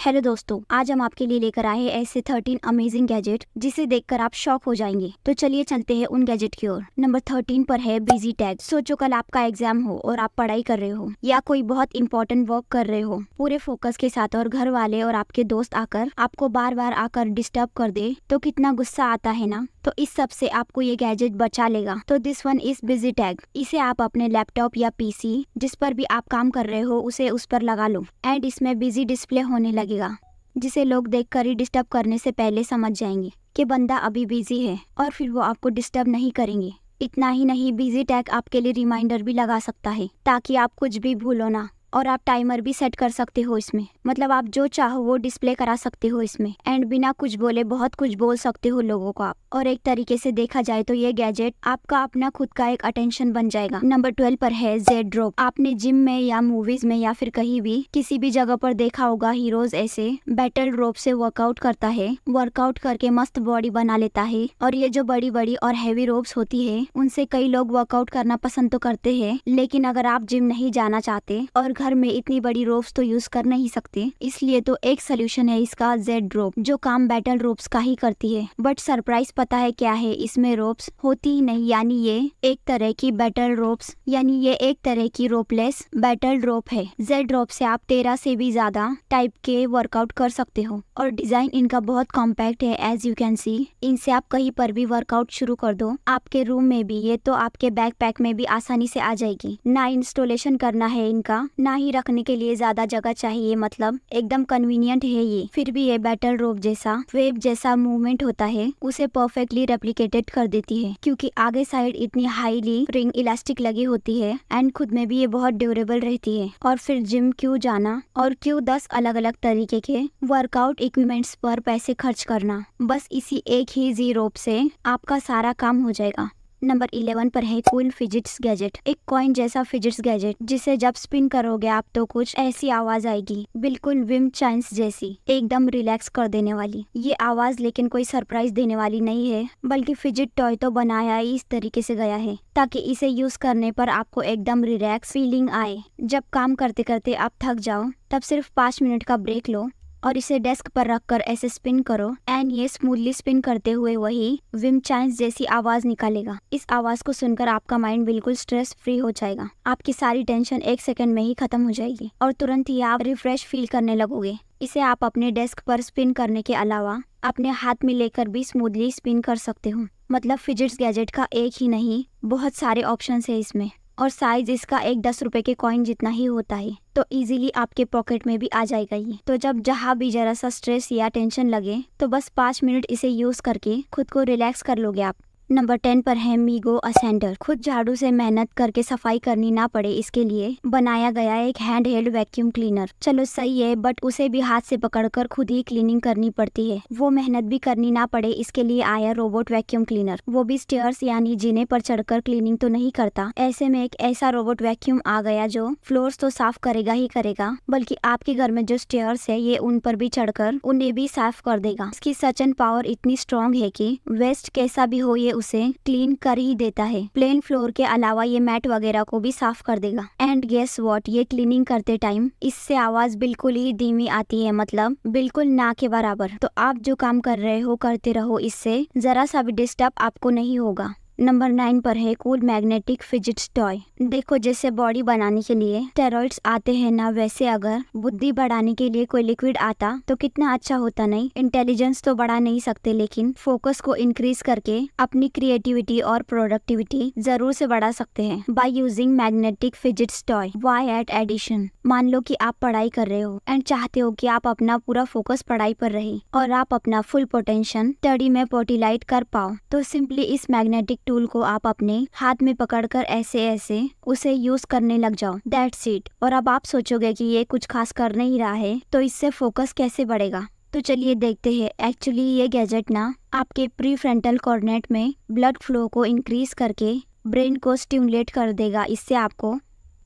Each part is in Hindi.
हेलो दोस्तों, आज हम आपके लिए लेकर आए हैं ऐसे 13 अमेजिंग गैजेट जिसे देखकर आप शॉक हो जाएंगे। तो चलिए चलते हैं उन गैजेट की ओर। नंबर 13 पर है बिजी टैग। सोचो कल आपका एग्जाम हो और आप पढ़ाई कर रहे हो या कोई बहुत इंपॉर्टेंट वर्क कर रहे हो पूरे फोकस के साथ, और घर वाले और आपके दोस्त आकर आपको बार बार आकर डिस्टर्ब कर दे तो कितना गुस्सा आता है ना। तो इस सब से आपको ये गैजेट बचा लेगा। तो this one is busy tag. इसे आप अपने लैपटॉप या पीसी जिस पर भी आप काम कर रहे हो उसे उस पर लगा लो एंड इसमें बिजी डिस्प्ले होने लगेगा, जिसे लोग देखकर ही डिस्टर्ब करने से पहले समझ जाएंगे कि बंदा अभी बिजी है और फिर वो आपको डिस्टर्ब नहीं करेंगे। इतना ही नहीं, बिजी टैग आपके लिए रिमाइंडर भी लगा सकता है ताकि आप कुछ भी भूलो ना, और आप टाइमर भी सेट कर सकते हो इसमें। मतलब आप जो चाहो वो डिस्प्ले करा सकते हो इसमें एंड बिना कुछ बोले बहुत कुछ बोल सकते हो लोगों को आप। और एक तरीके से देखा जाए तो ये गैजेट आपका अपना खुद का एक अटेंशन बन जाएगा। नंबर 12 पर है जेड रोप। आपने जिम में या मूवीज में या फिर कहीं भी किसी भी जगह पर देखा होगा, हीरोज ऐसे बैटल रोप से वर्कआउट करता है, वर्कआउट करके मस्त बॉडी बना लेता है। और ये जो बड़ी बड़ी और हैवी रोप्स होती है उनसे कई लोग वर्कआउट करना पसंद तो करते हैं, लेकिन अगर आप जिम नहीं जाना चाहते और घर में इतनी बड़ी रोप्स तो यूज कर नहीं सकते, इसलिए तो एक सोल्यूशन है इसका जेड रोप, जो काम बैटल रोप्स का ही करती है। बट सरप्राइज पता है क्या है, इसमें रोप्स होती ही नहीं। यानी ये एक तरह की बैटल रोप्स, यानी ये एक तरह की रोपलेस बैटल रोप है। जेड रोप से आप 13 से भी ज्यादा टाइप के वर्कआउट कर सकते हो और डिजाइन इनका बहुत कॉम्पैक्ट है। एज यू कैन सी, इनसे आप कहीं पर भी वर्कआउट शुरू कर दो, आपके रूम में भी, ये तो आपके बैकपैक में भी आसानी से आ जाएगी। ना इंस्टॉलेशन करना है इनका, ना ही रखने के लिए ज्यादा जगह चाहिए, मतलब एकदम कन्वीनियंट है ये। फिर भी ये बैटल रोप जैसा वेव जैसा मूवमेंट होता है उसे परफेक्टली रेप्लिकेटेड कर देती है, क्योंकि आगे साइड इतनी हाईली रिंग इलास्टिक लगी होती है एंड खुद में भी ये बहुत ड्यूरेबल रहती है। और फिर जिम क्यों जाना और क्यों 10 अलग अलग तरीके के वर्कआउट इक्विपमेंट्स पर पैसे खर्च करना, बस इसी एक ही जी रोप से आपका सारा काम हो जाएगा। नंबर 11 पर है कूल फिजिट्स गैजेट। एक कॉइन जैसा फिजिट्स गैजेट जिसे जब स्पिन करोगे आप तो कुछ ऐसी आवाज आएगी, बिल्कुल विम चाइम्स जैसी, एकदम रिलैक्स कर देने वाली। ये आवाज लेकिन कोई सरप्राइज देने वाली नहीं है, बल्कि फिजिट टॉय तो बनाया ही इस तरीके से गया है ताकि इसे यूज करने पर आपको एकदम रिलैक्स फीलिंग आए। जब काम करते करते आप थक जाओ तब सिर्फ 5 मिनट का ब्रेक लो और इसे डेस्क पर रखकर ऐसे स्पिन करो एंड ये स्मूथली स्पिन करते हुए वही विम चाइम्स जैसी आवाज निकालेगा। इस आवाज को सुनकर आपका माइंड बिल्कुल स्ट्रेस फ्री हो जाएगा, आपकी सारी टेंशन 1 सेकंड में ही खत्म हो जाएगी और तुरंत ही आप रिफ्रेश फील करने लगोगे। इसे आप अपने डेस्क पर स्पिन करने के अलावा अपने हाथ में लेकर भी स्मूथली स्पिन कर सकते हो। मतलब फिजिट्स गैजेट का एक ही नहीं, बहुत सारे ऑप्शंस है इसमें, और साइज इसका एक 10 रुपए के कॉइन जितना ही होता है, तो इजीली आपके पॉकेट में भी आ जाएगा ये। तो जब जहाँ भी जरा सा स्ट्रेस या टेंशन लगे तो बस 5 मिनट इसे यूज करके खुद को रिलैक्स कर लोगे आप। नंबर 10 पर है मीगो असेंडर। खुद झाड़ू से मेहनत करके सफाई करनी ना पड़े इसके लिए बनाया गया एक हैंड हेल्ड वैक्यूम क्लीनर। चलो सही है, बट उसे भी हाथ से पकड़कर खुद ही क्लीनिंग करनी पड़ती है, वो मेहनत भी करनी ना पड़े इसके लिए आया रोबोट वैक्यूम क्लीनर। वो भी स्टेयर्स यानी जीने पर चढ़कर क्लीनिंग तो नहीं करता, ऐसे में एक ऐसा रोबोट वैक्यूम आ गया जो फ्लोर्स तो साफ करेगा ही करेगा, बल्कि आपके घर में जो स्टेयर्स है ये उन पर भी चढ़कर उन्हें भी साफ कर देगा। इसकी सचन पावर इतनी स्ट्रॉन्ग है कि वेस्ट कैसा भी हो ये उसे क्लीन कर ही देता है। प्लेन फ्लोर के अलावा ये मैट वगैरह को भी साफ कर देगा। एंड गेस व्हाट, ये क्लीनिंग करते टाइम इससे आवाज बिल्कुल ही धीमी आती है, मतलब बिल्कुल ना के बराबर। तो आप जो काम कर रहे हो करते रहो, इससे जरा सा भी डिस्टर्ब आपको नहीं होगा। नंबर 9 पर है कूल मैग्नेटिक फिजिट्स टॉय। देखो जैसे बॉडी बनाने के लिए स्टेरॉइड्स आते हैं ना, वैसे अगर बुद्धि बढ़ाने के लिए कोई लिक्विड आता तो कितना अच्छा होता नहीं। इंटेलिजेंस तो बढ़ा नहीं सकते, लेकिन फोकस को इंक्रीज करके अपनी क्रिएटिविटी और प्रोडक्टिविटी जरूर से बढ़ा सकते हैं by using magnetic fidgets toy. Weight addition, मान लो कि आप पढ़ाई कर रहे हो एंड चाहते हो कि आप अपना पूरा फोकस पढ़ाई पर रहे और आप अपना फुल पोटेंशियल स्टडी में पोर्टिलाइट कर पाओ, तो सिंपली इस मैग्नेटिक टूल को आप अपने हाथ में पकड़कर ऐसे ऐसे उसे यूज करने लग जाओ। That's it. और अब आप सोचोगे कि ये कुछ खास कर नहीं रहा है तो इससे फोकस कैसे बढ़ेगा, तो चलिए देखते हैं। एक्चुअली ये गैजेट ना आपके प्री फ्रंटल कॉर्नेट में ब्लड फ्लो को इंक्रीज करके ब्रेन को स्टिमुलेट कर देगा, इससे आपको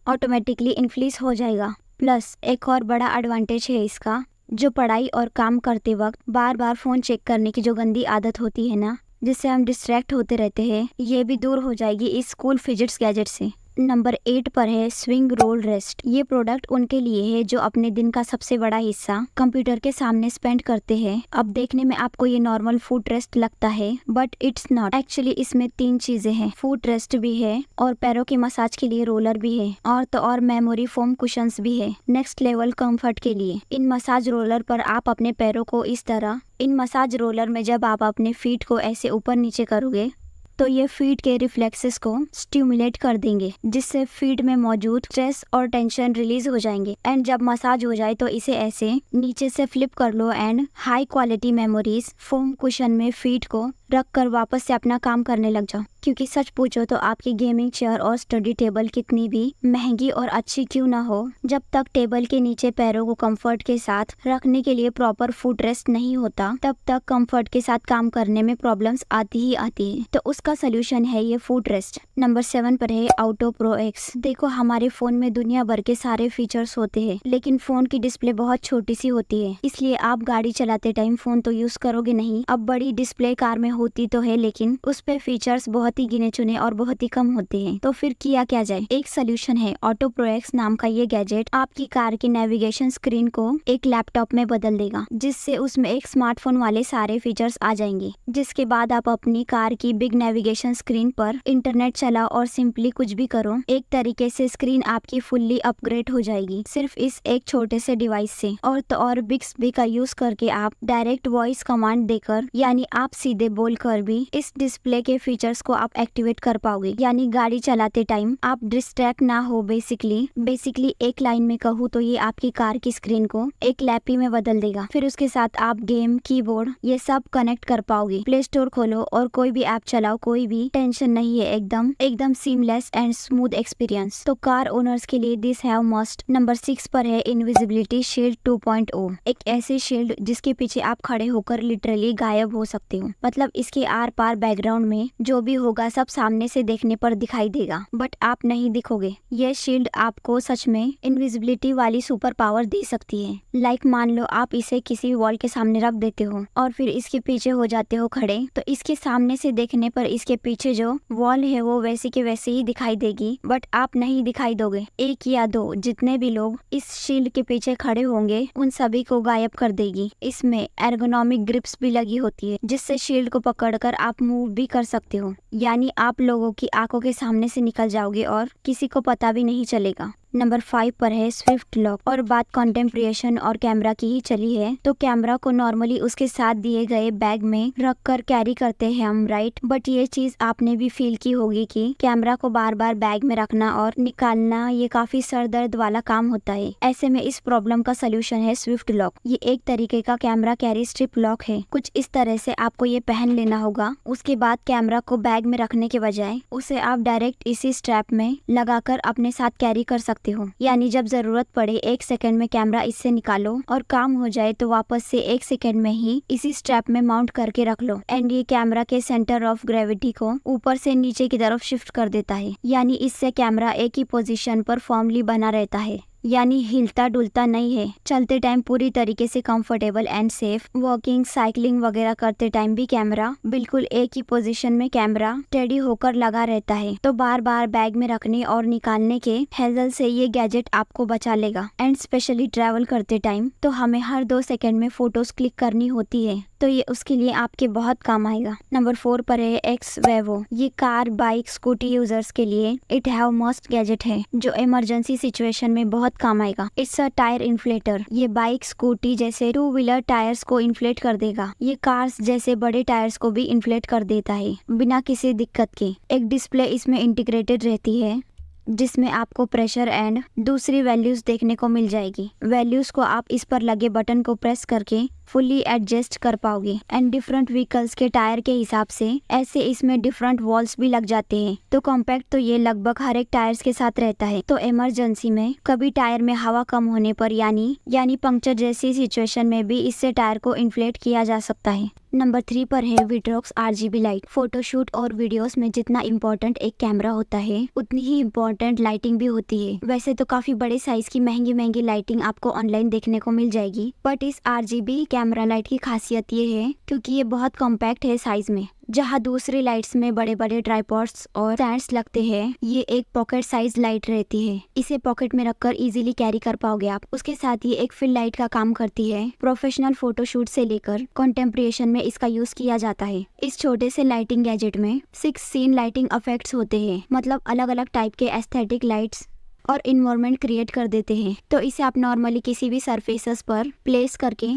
ऑटोमेटिकली इन्फ्लुएंस हो जाएगा। प्लस एक और बड़ा एडवांटेज है इसका, जो पढ़ाई और काम करते वक्त बार बार फोन चेक करने की जो गंदी आदत होती है ना, जिससे हम डिस्ट्रैक्ट होते रहते हैं, ये भी दूर हो जाएगी इस कूल फिजिट्स गैजेट से। नंबर 8 पर है स्विंग रोल रेस्ट। ये प्रोडक्ट उनके लिए है जो अपने दिन का सबसे बड़ा हिस्सा कंप्यूटर के सामने स्पेंड करते हैं। अब देखने में आपको ये नॉर्मल फुट रेस्ट लगता है, बट इट्स नॉट। एक्चुअली इसमें 3 चीजें हैं, फुट रेस्ट भी है और पैरों की मसाज के लिए रोलर भी है और तो और मेमोरी फोम कुशंस भी है नेक्स्ट लेवल कंफर्ट के लिए। इन मसाज रोलर पर आप अपने पैरों को इस तरह, इन मसाज रोलर में जब आप अपने फीट को ऐसे ऊपर नीचे करोगे तो ये फीट के रिफ्लेक्सेस को स्टिमुलेट कर देंगे, जिससे फीट में मौजूद स्ट्रेस और टेंशन रिलीज हो जाएंगे। एंड जब मसाज हो जाए तो इसे ऐसे नीचे से फ्लिप कर लो and high quality memories foam cushion में फीट को रख कर वापस से अपना काम करने लग जाओ। क्योंकि सच पूछो तो आपकी गेमिंग चेयर और स्टडी टेबल कितनी भी महंगी और अच्छी क्यों ना हो, जब तक टेबल के नीचे पैरों को कंफर्ट के साथ रखने के लिए प्रॉपर फुट रेस्ट नहीं होता, तब तक कंफर्ट के साथ काम करने में प्रॉब्लम्स आती ही आती है। तो उसका सोल्यूशन है ये फुट रेस्ट। नंबर 7 पर है ऑटो प्रो एक्स। देखो, हमारे फोन में दुनिया भर के सारे फीचर्स होते हैं, लेकिन फोन की डिस्प्ले बहुत छोटी सी होती है, इसलिए आप गाड़ी चलाते टाइम फोन तो यूज करोगे नहीं। अब बड़ी डिस्प्ले कार में होती तो है, लेकिन उस पे फीचर्स बहुत ही गिने चुने और बहुत ही कम होते हैं। तो फिर किया क्या जाए? एक सोल्यूशन है ऑटो प्रो एक्स नाम का ये गैजेट आपकी कार की नेविगेशन स्क्रीन को एक लैपटॉप में बदल देगा, जिससे उसमें एक स्मार्टफोन वाले सारे फीचर्स आ जाएंगे। जिसके बाद आप अपनी कार की बिग नेविगेशन स्क्रीन पर इंटरनेट चलाओ और सिंपली कुछ भी करो, एक तरीके से स्क्रीन आपकी फुल्ली अपग्रेड हो जाएगी सिर्फ इस एक छोटे से डिवाइस से। और तो और बिक्सबी का यूज करके आप डायरेक्ट वॉइस कमांड देकर, यानी आप सीधे बोलकर भी इस डिस्प्ले के फीचर्स को आप एक्टिवेट कर पाओगे। यानी गाड़ी चलाते टाइम आप डिस्ट्रैक्ट ना हो। बेसिकली एक लाइन में कहूँ तो ये आपकी कार की स्क्रीन को एक लैपी में बदल देगा। फिर उसके साथ आप गेम, कीबोर्ड ये सब कनेक्ट कर पाओगे। प्ले स्टोर खोलो और कोई भी ऐप चलाओ, कोई भी टेंशन नहीं है, एकदम सीमलेस एंड स्मूथ एक्सपीरियंस। तो कार ओनर्स के लिए दिस हैव मस्ट। नंबर 6 पर है इनविजिबिलिटी शील्ड 2.0। एक ऐसी शील्ड जिसके पीछे आप खड़े होकर लिटरली गायब हो सकते हो। मतलब इसके आर पार बैकग्राउंड में जो भी होगा सब सामने से देखने पर दिखाई देगा, बट आप नहीं दिखोगे। यह शील्ड आपको सच में इनविजिबिलिटी वाली सुपर पावर दे सकती है। लाइक मान लो आप इसे किसी वॉल के सामने रख देते हो और फिर इसके पीछे हो जाते हो खड़े, तो इसके सामने से देखने पर इसके पीछे जो वॉल है वो वैसे के वैसे ही दिखाई देगी, बट आप नहीं दिखाई दोगे। 1 या 2 जितने भी लोग इस शील्ड के पीछे खड़े होंगे उन सभी को गायब कर देगी। इसमें एर्गोनॉमिक ग्रिप्स भी लगी होती है, जिससे शील्ड को पकड़कर आप मूव भी कर सकते हो। यानी आप लोगों की आंखों के सामने से निकल जाओगे और किसी को पता भी नहीं चलेगा। नंबर 5 पर है स्विफ्ट लॉक। और बात कंटेम्प्रिएशन और कैमरा की ही चली है, तो कैमरा को नॉर्मली उसके साथ दिए गए बैग में रख कर कैरी करते हैं हम, राइट। बट ये चीज आपने भी फील की होगी कि कैमरा को बार बार बैग में रखना और निकालना ये काफी सर दर्द वाला काम होता है। ऐसे में इस प्रॉब्लम का सोल्यूशन है स्विफ्ट लॉक। ये एक तरीके का कैमरा कैरी स्ट्रिप लॉक है। कुछ इस तरह से आपको ये पहन लेना होगा। उसके बाद कैमरा को बैग में रखने के बजाय उसे आप डायरेक्ट इसी स्ट्रैप में लगाकर अपने साथ कैरी कर सकते हो। यानी जब जरूरत पड़े 1 सेकंड में कैमरा इससे निकालो और काम हो जाए तो वापस से 1 सेकंड में ही इसी स्ट्रैप में माउंट करके रख लो। एंड ये कैमरा के सेंटर ऑफ ग्रेविटी को ऊपर से नीचे की तरफ शिफ्ट कर देता है। यानी इससे कैमरा एक ही पोजीशन पर फॉर्मली बना रहता है, यानी हिलता डुलता नहीं है। चलते टाइम पूरी तरीके से comfortable and safe. Walking, cycling वगैरह करते टाइम भी कैमरा बिल्कुल एक ही पोजीशन में कैमरा स्टेडी होकर लगा रहता है। तो बार बार बैग में रखने और निकालने के हेजल से ये गैजेट आपको बचा लेगा। एंड स्पेशली ट्रैवल करते टाइम तो हमें हर 2 सेकंड में फोटोज क्लिक करनी होती है, तो ये उसके लिए आपके बहुत काम आएगा। नंबर 4 पर है एक्स वेवो। ये कार, बाइक, स्कूटी यूजर्स के लिए इट हैव मस्ट गैजेट है जो इमरजेंसी सिचुएशन में बहुत काम आएगा। It's a tyre inflator. ये बाइक, स्कूटी जैसे 2 व्हीलर टायर्स को इन्फ्लेट कर देगा। ये कार्स जैसे बड़े टायर्स को भी इन्फ्लेट कर देता है बिना किसी दिक्कत के। एक डिस्प्ले इसमें इंटीग्रेटेड रहती है जिसमें आपको प्रेशर एंड दूसरी वैल्यूज देखने को मिल जाएगी। वैल्यूज को आप इस पर लगे बटन को प्रेस करके फुल्ली एडजस्ट कर पाओगे। एंड डिफरेंट व्हीकल्स के टायर के हिसाब से ऐसे इसमें डिफरेंट वॉल्स भी लग जाते हैं। तो कॉम्पैक्ट तो ये लगभग हर एक टायर्स के साथ रहता है। तो इमरजेंसी में कभी टायर में हवा कम होने पर यानी पंक्चर जैसी सिचुएशन में भी इससे टायर को इन्फ्लेट किया जा सकता है। नंबर 3 पर है विट्रॉक्स RGB लाइट। फोटोशूट और वीडियोस में जितना इम्पोर्टेंट एक कैमरा होता है उतनी ही इम्पोर्टेंट लाइटिंग भी होती है। वैसे तो काफी बड़े साइज की महंगी लाइटिंग आपको ऑनलाइन देखने को मिल जाएगी, बट इस RGB कैमरा लाइट की खासियत ये है क्योंकि ये बहुत कॉम्पैक्ट है साइज में। जहाँ दूसरी लाइट्स में बड़े बड़े ट्राइपॉड्स और स्टैंड्स लगते हैं, ये एक पॉकेट साइज लाइट रहती है। इसे पॉकेट में रखकर इजीली कैरी कर पाओगे आप। उसके साथ ये एक फिल लाइट का काम करती है। प्रोफेशनल फोटोशूट से लेकर कंटेम्परेशन में इसका यूज किया जाता है। इस छोटे से लाइटिंग गैजेट में 6 सीन लाइटिंग इफेक्ट्स होते हैं, मतलब अलग अलग टाइप के एस्थेटिक लाइट्स और इन्वायरमेंट क्रिएट कर देते हैं। तो इसे आप नॉर्मली किसी भी सरफेसेस पर प्लेस करके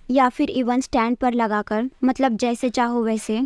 या फिर इवन स्टैंड पर लगाकर, मतलब जैसे चाहो वैसे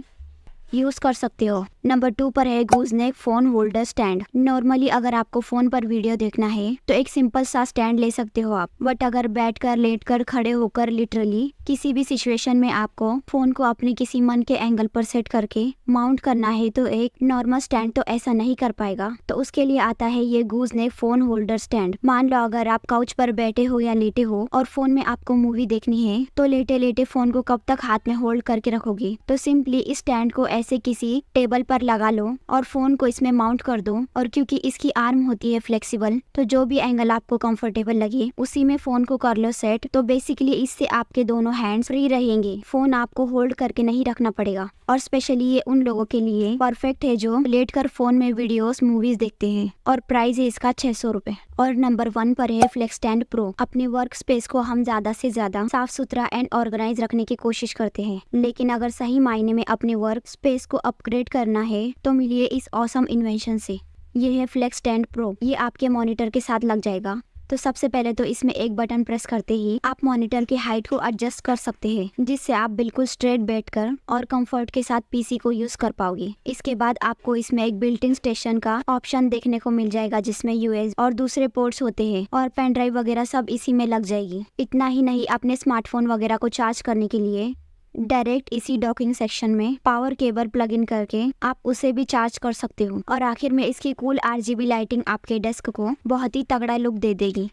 यूज कर सकते हो। नंबर 2 पर है गूजनेक फोन होल्डर स्टैंड। नॉर्मली अगर आपको फोन पर वीडियो देखना है तो एक सिंपल सा स्टैंड ले सकते हो आप, बट अगर बैठकर, लेटकर, खड़े होकर, लिटरली किसी भी सिचुएशन में आपको फोन को अपने किसी मन के एंगल पर सेट करके माउंट करना है तो एक नॉर्मल स्टैंड तो ऐसा नहीं कर पाएगा। तो उसके लिए आता है ये गूजनेक फोन होल्डर स्टैंड। मान लो अगर आप काउच पर बैठे हो या लेटे हो और फोन में आपको मूवी देखनी है, तो लेटे लेटे फोन को कब तक हाथ में होल्ड करके रखोगे? तो सिंपली इस स्टैंड को ऐसे किसी टेबल पर लगा लो और फोन को इसमें माउंट कर दो। और क्योंकि इसकी आर्म होती है फ्लेक्सिबल, तो जो भी एंगल आपको कंफर्टेबल लगे उसी में फोन को कर लो सेट। तो बेसिकली इससे आपके दोनों हैंड्स फ्री रहेंगे, फोन आपको होल्ड करके नहीं रखना पड़ेगा। और स्पेशली ये उन लोगों के लिए परफेक्ट है जो लेटकर फोन में वीडियोस, मूवीज देखते हैं। और प्राइस है इसका 600 रुपए। और नंबर 1 पर है फ्लेक्स स्टैंड प्रो। अपने वर्क स्पेस को हम ज्यादा से ज्यादा साफ सुथरा एंड ऑर्गेनाइज रखने की कोशिश करते हैं, लेकिन अगर सही मायने में अपने वर्क स्पेस को अपग्रेड करना है तो मिलिए इस ऑसम इन्वेंशन से। ये है फ्लेक्स स्टैंड प्रो। ये आपके मॉनिटर के साथ लग जाएगा। तो सबसे पहले तो इसमें एक बटन प्रेस करते ही आप मॉनिटर की हाइट को एडजस्ट कर सकते हैं, जिससे आप बिल्कुल स्ट्रेट बैठकर और कंफर्ट के साथ पीसी को यूज कर पाओगे। इसके बाद आपको इसमें एक बिल्ट इन स्टेशन का ऑप्शन देखने को मिल जाएगा, जिसमें यूएस और दूसरे पोर्ट्स होते हैं और पेन ड्राइव वगैरह सब इसी में लग जाएगी। इतना ही नहीं, अपने स्मार्टफोन वगैरह को चार्ज करने के लिए डायरेक्ट इसी डॉकिंग सेक्शन में पावर केबल प्लग इन करके आप उसे भी चार्ज कर सकते हो। और आखिर में इसकी कूल RGB लाइटिंग आपके डेस्क को बहुत ही तगड़ा लुक दे देगी।